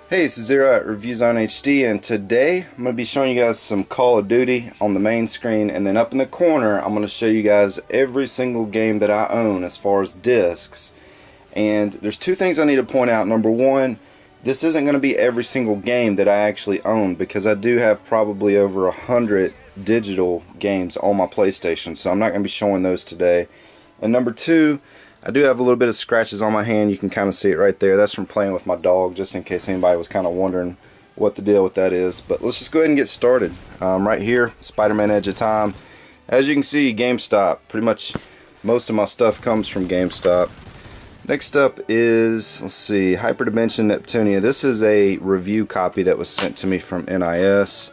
Hey, this is Zero at ReviewZoneHD, and today I'm going to be showing you guys some Call of Duty on the main screen, and then up in the corner I'm going to show you guys every single game that I own as far as discs. And there's two things I need to point out. Number one, this isn't going to be every single game that I actually own, because I do have probably over 100 digital games on my PlayStation, so I'm not going to be showing those today. And number two, I do have a little bit of scratches on my hand. You can kind of see it right there. That's from playing with my dog, just in case anybody was kind of wondering what the deal with that is. But let's just go ahead and get started. Right here, Spider-Man Edge of Time. As you can see, GameStop. Pretty much most of my stuff comes from GameStop. Next up is, let's see, Hyperdimension Neptunia. This is a review copy that was sent to me from NIS.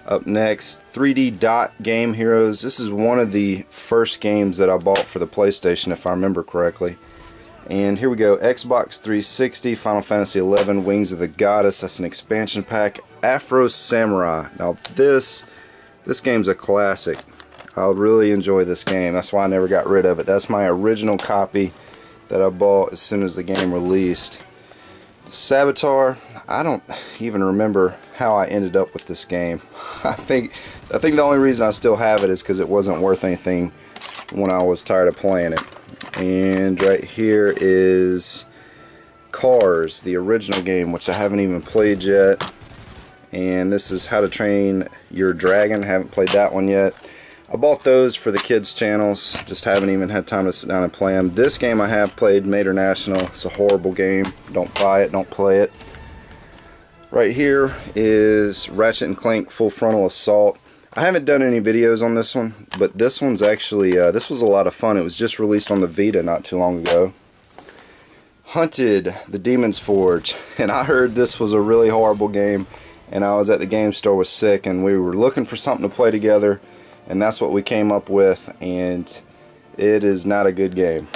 Up next, 3D Dot Game Heroes. This is one of the first games that I bought for the PlayStation, if I remember correctly. And here we go, Xbox 360, Final Fantasy XI, Wings of the Goddess. That's an expansion pack. Afro Samurai. Now this game's a classic. I really enjoy this game. That's why I never got rid of it. That's my original copy that I bought as soon as the game released. Saboteur. I don't even remember how I ended up with this game. I think the only reason I still have it is because it wasn't worth anything when I was tired of playing it. And right here is Cars, the original game, which I haven't even played yet. And this is How to Train Your Dragon. I haven't played that one yet. I bought those for the kids' channels, just haven't even had time to sit down and play them. This game I have played, Mater National. It's a horrible game. Don't buy it, don't play it. Right here is Ratchet & Clank Full Frontal Assault. I haven't done any videos on this one, but this one's actually, this was a lot of fun. It was just released on the Vita not too long ago. Hunted, The Demon's Forge. And I heard this was a really horrible game, and I was at the game store, was sick, and we were looking for something to play together, and that's what we came up with, and it is not a good game.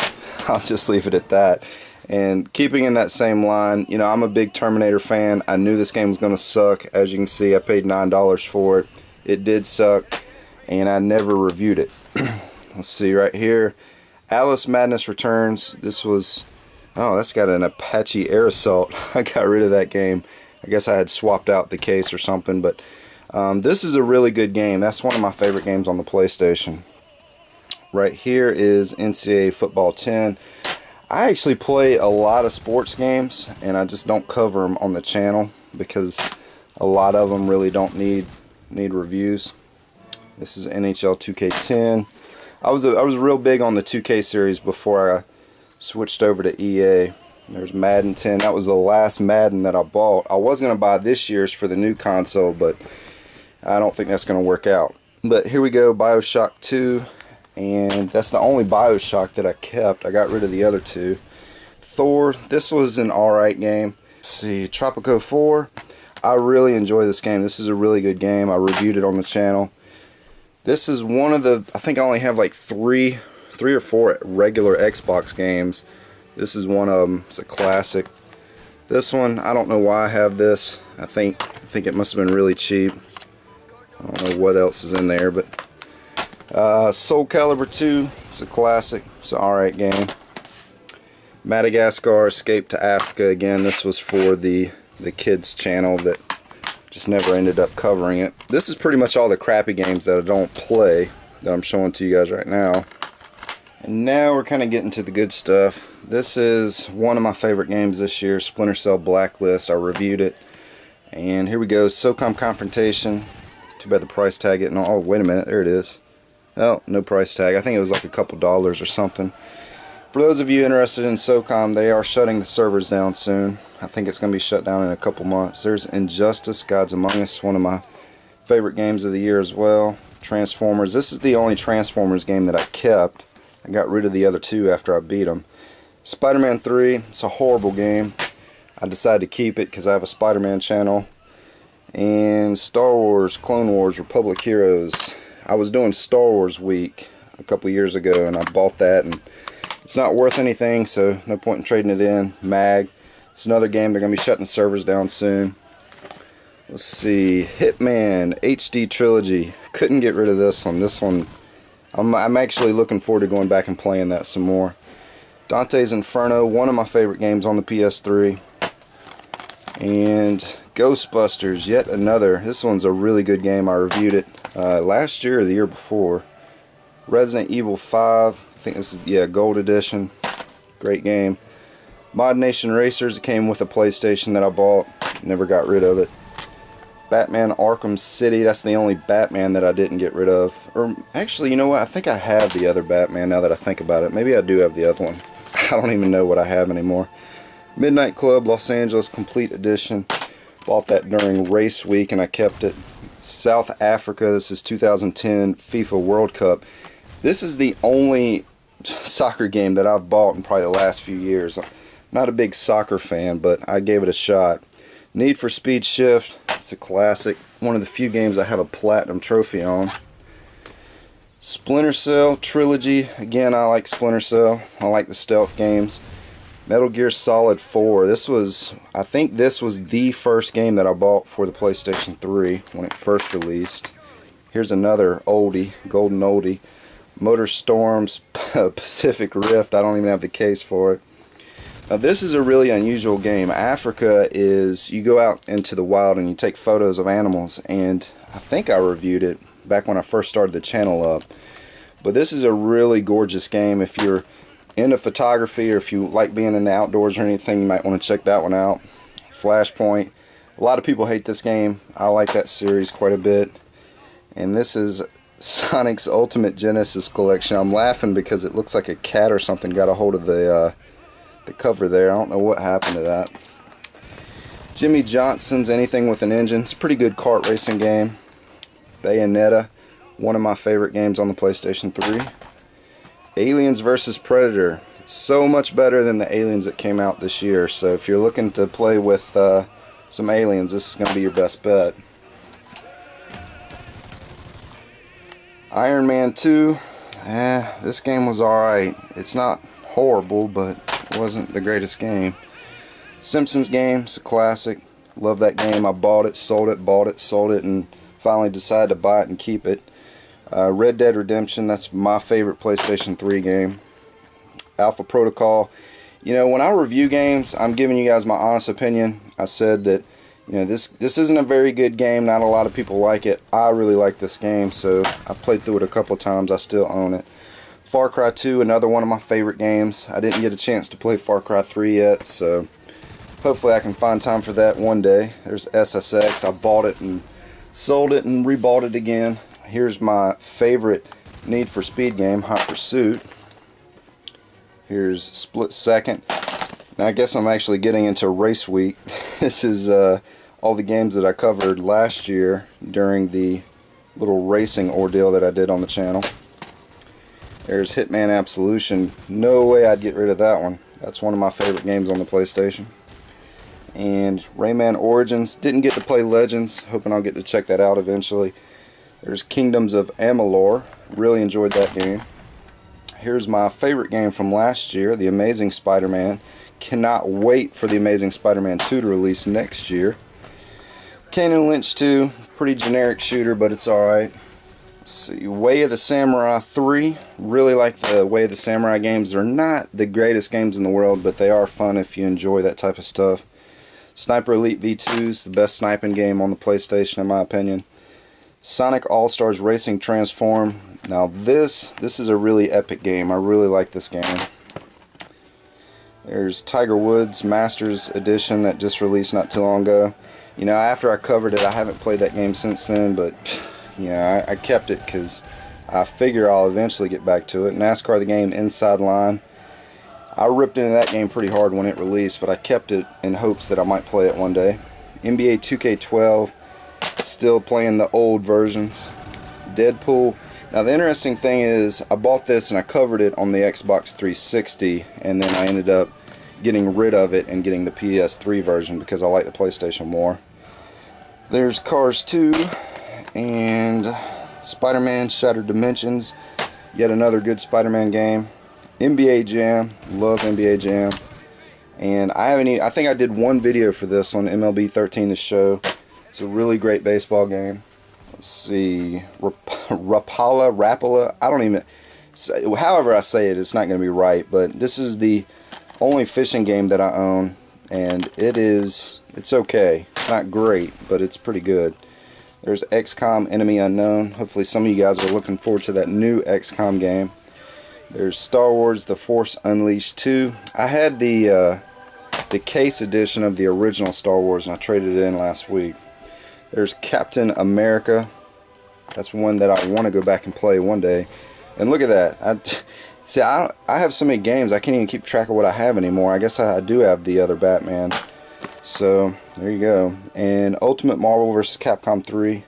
I'll just leave it at that. And keeping in that same line, you know, I'm a big Terminator fan. I knew this game was going to suck. As you can see, I paid $9 for it. It did suck, and I never reviewed it. Let's see right here. Alice Madness Returns. This was, oh, that's got an Apache Air Assault. I got rid of that game. I guess I had swapped out the case or something, but this is a really good game. That's one of my favorite games on the PlayStation. Right here is NCAA Football 10. I actually play a lot of sports games, and I just don't cover them on the channel because a lot of them really don't need reviews. This is NHL 2K10. I was real big on the 2K series before I switched over to EA. There's Madden 10. That was the last Madden that I bought. I was going to buy this year's for the new console, but I don't think that's going to work out. But here we go, BioShock 2. And that's the only BioShock that I kept. I got rid of the other two. Thor, this was an alright game. Let's see, Tropico 4. I really enjoy this game. This is a really good game. I reviewed it on the channel. This is one of the, I think I only have like three or four regular Xbox games. This is one of them. It's a classic. This one, I don't know why I have this. I think it must have been really cheap. I don't know what else is in there, but Soul Calibur 2, it's a classic, it's an alright game. Madagascar Escape to Africa, again, this was for the kids channel that just never ended up covering it. This is pretty much all the crappy games that I don't play that I'm showing to you guys right now. And now we're kind of getting to the good stuff. This is one of my favorite games this year, Splinter Cell Blacklist. I reviewed it. And here we go, SOCOM Confrontation. Too bad the price tag isn't on. Oh, wait a minute, there it is. Oh, no price tag. I think it was like a couple dollars or something. For those of you interested in SOCOM, they are shutting the servers down soon. I think it's going to be shut down in a couple months. There's Injustice, Gods Among Us, one of my favorite games of the year as well. Transformers. This is the only Transformers game that I kept. I got rid of the other two after I beat them. Spider-Man 3. It's a horrible game. I decided to keep it because I have a Spider-Man channel. And Star Wars, Clone Wars, Republic Heroes. I was doing Star Wars Week a couple years ago, and I bought that, and it's not worth anything, so no point in trading it in. Mag. It's another game. They're going to be shutting the servers down soon. Let's see. Hitman HD Trilogy. Couldn't get rid of this one. This one, I'm actually looking forward to going back and playing that some more. Dante's Inferno, one of my favorite games on the PS3. And Ghostbusters, yet another. This one's a really good game. I reviewed it last year or the year before. Resident Evil 5, I think this is, yeah, Gold Edition. Great game. Mod Nation Racers, it came with a PlayStation that I bought. Never got rid of it. Batman Arkham City, that's the only Batman that I didn't get rid of. Or actually, you know what, I think I have the other Batman now that I think about it. Maybe I do have the other one. I don't even know what I have anymore. Midnight Club Los Angeles Complete Edition. Bought that during race week and I kept it. South Africa, this is 2010 FIFA World Cup. This is the only soccer game that I've bought in probably the last few years. I'm not a big soccer fan, but I gave it a shot. Need for Speed Shift, it's a classic. One of the few games I have a platinum trophy on. Splinter Cell Trilogy, again I like Splinter Cell. I like the stealth games. Metal Gear Solid 4, I think this was the first game that I bought for the PlayStation 3 when it first released. Here's another oldie, golden oldie. Motor Storms Pacific Rift, I don't even have the case for it. Now this is a really unusual game. Africa is, you go out into the wild and you take photos of animals, and I think I reviewed it back when I first started the channel up. But this is a really gorgeous game. If you're into photography or if you like being in the outdoors or anything, you might want to check that one out. Flashpoint. A lot of people hate this game. I like that series quite a bit. And this is Sonic's Ultimate Genesis Collection. I'm laughing because it looks like a cat or something got a hold of the cover there. I don't know what happened to that. Jimmy Johnson's Anything with an Engine. It's a pretty good kart racing game. Bayonetta, one of my favorite games on the PlayStation 3. Aliens vs. Predator. So much better than the Aliens that came out this year. So if you're looking to play with some aliens, this is going to be your best bet. Iron Man 2. This game was alright. It's not horrible, but it wasn't the greatest game. Simpsons game, it's a classic. Love that game. I bought it, sold it, bought it, sold it, and finally decided to buy it and keep it. Red Dead Redemption, that's my favorite PlayStation 3 game. Alpha Protocol. You know, when I review games, I'm giving you guys my honest opinion. I said that, you know, this isn't a very good game. Not a lot of people like it. I really like this game, so I played through it a couple of times. I still own it. Far Cry 2, another one of my favorite games. I didn't get a chance to play Far Cry 3 yet, so hopefully I can find time for that one day. There's SSX. I bought it and sold it and rebought it again. Here's my favorite Need for Speed game, Hot Pursuit. Here's Split Second. Now I guess I'm actually getting into race week. This is all the games that I covered last year during the little racing ordeal that I did on the channel. There's Hitman Absolution. No way I'd get rid of that one. That's one of my favorite games on the PlayStation. And Rayman Origins. Didn't get to play Legends. Hoping I'll get to check that out eventually. There's Kingdoms of Amalur. Really enjoyed that game. Here's my favorite game from last year, The Amazing Spider-Man. Cannot wait for The Amazing Spider-Man 2 to release next year. Kane and Lynch 2. Pretty generic shooter, but it's alright. Let's see, Way of the Samurai 3. Really like the Way of the Samurai games. They're not the greatest games in the world, but they are fun if you enjoy that type of stuff. Sniper Elite V2 is the best sniping game on the PlayStation in my opinion. Sonic All-Stars Racing Transform. Now this is a really epic game. I really like this game. There's Tiger Woods Masters Edition that just released not too long ago. You know, after I covered it, I haven't played that game since then, but yeah, I kept it because I figure I'll eventually get back to it. NASCAR the game Inside Line. I ripped into that game pretty hard when it released, but I kept it in hopes that I might play it one day. NBA 2K12. Still playing the old versions. Deadpool. Now the interesting thing is, I bought this and I covered it on the Xbox 360, and then I ended up getting rid of it and getting the PS3 version because I like the PlayStation more. There's Cars 2 and Spider-Man Shattered Dimensions. Yet another good Spider-Man game. NBA Jam. Love NBA Jam. And I think I did one video for this on MLB 13 The Show. It's a really great baseball game. Let's see. Rapala. I don't even say, however I say it, it's not going to be right. But this is the only fishing game that I own. And it is It's okay. Not great, but it's pretty good. There's XCOM Enemy Unknown. Hopefully some of you guys are looking forward to that new XCOM game. There's Star Wars The Force Unleashed 2. I had the case edition of the original Star Wars and I traded it in last week. There's Captain America. That's one that I want to go back and play one day. And look at that. I have so many games I can't even keep track of what I have anymore. I guess I do have the other Batman. So there you go. And Ultimate Marvel vs. Capcom 3.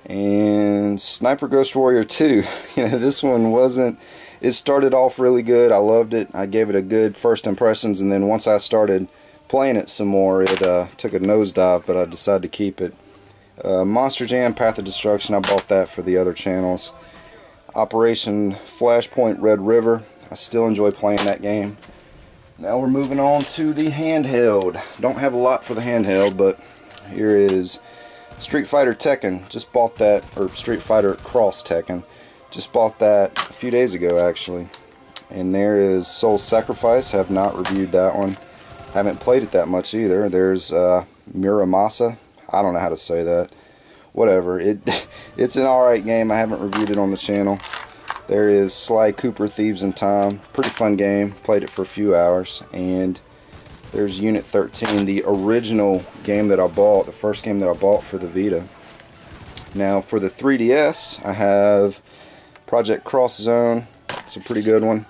And Sniper Ghost Warrior 2. This one wasn't... It started off really good. I loved it. I gave it a good first impressions, and then once I started playing it some more, it took a nosedive, but I decided to keep it. Monster Jam Path of Destruction, I bought that for the other channels. Operation Flashpoint Red River, I still enjoy playing that game. Now we're moving on to the handheld. Don't have a lot for the handheld, but here is Street Fighter Tekken. Just bought that, or Street Fighter Cross Tekken. Just bought that a few days ago actually. And there is Soul Sacrifice. Have not reviewed that one. Haven't played it that much either. There's Muramasa. I don't know how to say that. Whatever. It's an alright game. I haven't reviewed it on the channel. There is Sly Cooper Thieves in Time. Pretty fun game. Played it for a few hours. And there's Unit 13, the original game that I bought, the first game that I bought for the Vita. Now for the 3DS, I have Project Cross Zone. It's a pretty good one.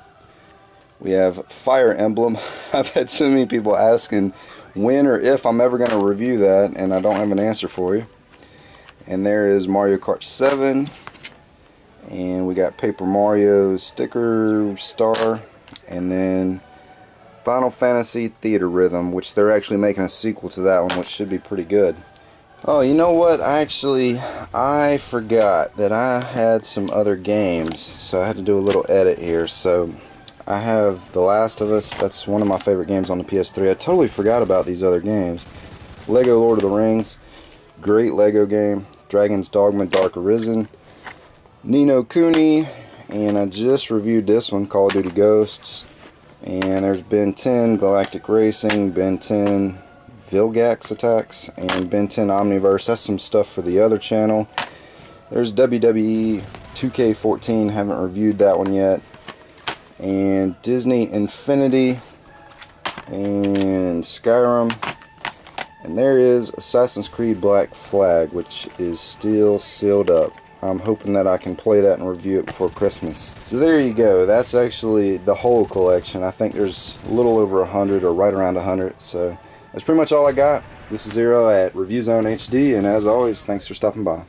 We have Fire Emblem. I've had so many people asking when or if I'm ever going to review that, and I don't have an answer for you. And there is Mario Kart 7. And we got Paper Mario Sticker Star. And then Final Fantasy Theater Rhythm, which they're actually making a sequel to that one, which should be pretty good. Oh, you know what? I forgot that I had some other games, so I had to do a little edit here. So I have The Last of Us. That's one of my favorite games on the PS3. I totally forgot about these other games. Lego Lord of the Rings, great Lego game. Dragon's Dogma Dark Arisen, Ni no Kuni, and I just reviewed this one, Call of Duty Ghosts. And there's Ben 10 Galactic Racing, Ben 10 Vilgax Attacks, and Ben 10 Omniverse. That's some stuff for the other channel. There's WWE 2K14, haven't reviewed that one yet. And Disney Infinity, and Skyrim. And there is Assassin's Creed Black Flag, which is still sealed up. I'm hoping that I can play that and review it before Christmas. So there you go. That's actually the whole collection. I think there's a little over 100 or right around 100. So that's pretty much all I got. This is Zero at ReviewZoneHD, and as always, thanks for stopping by.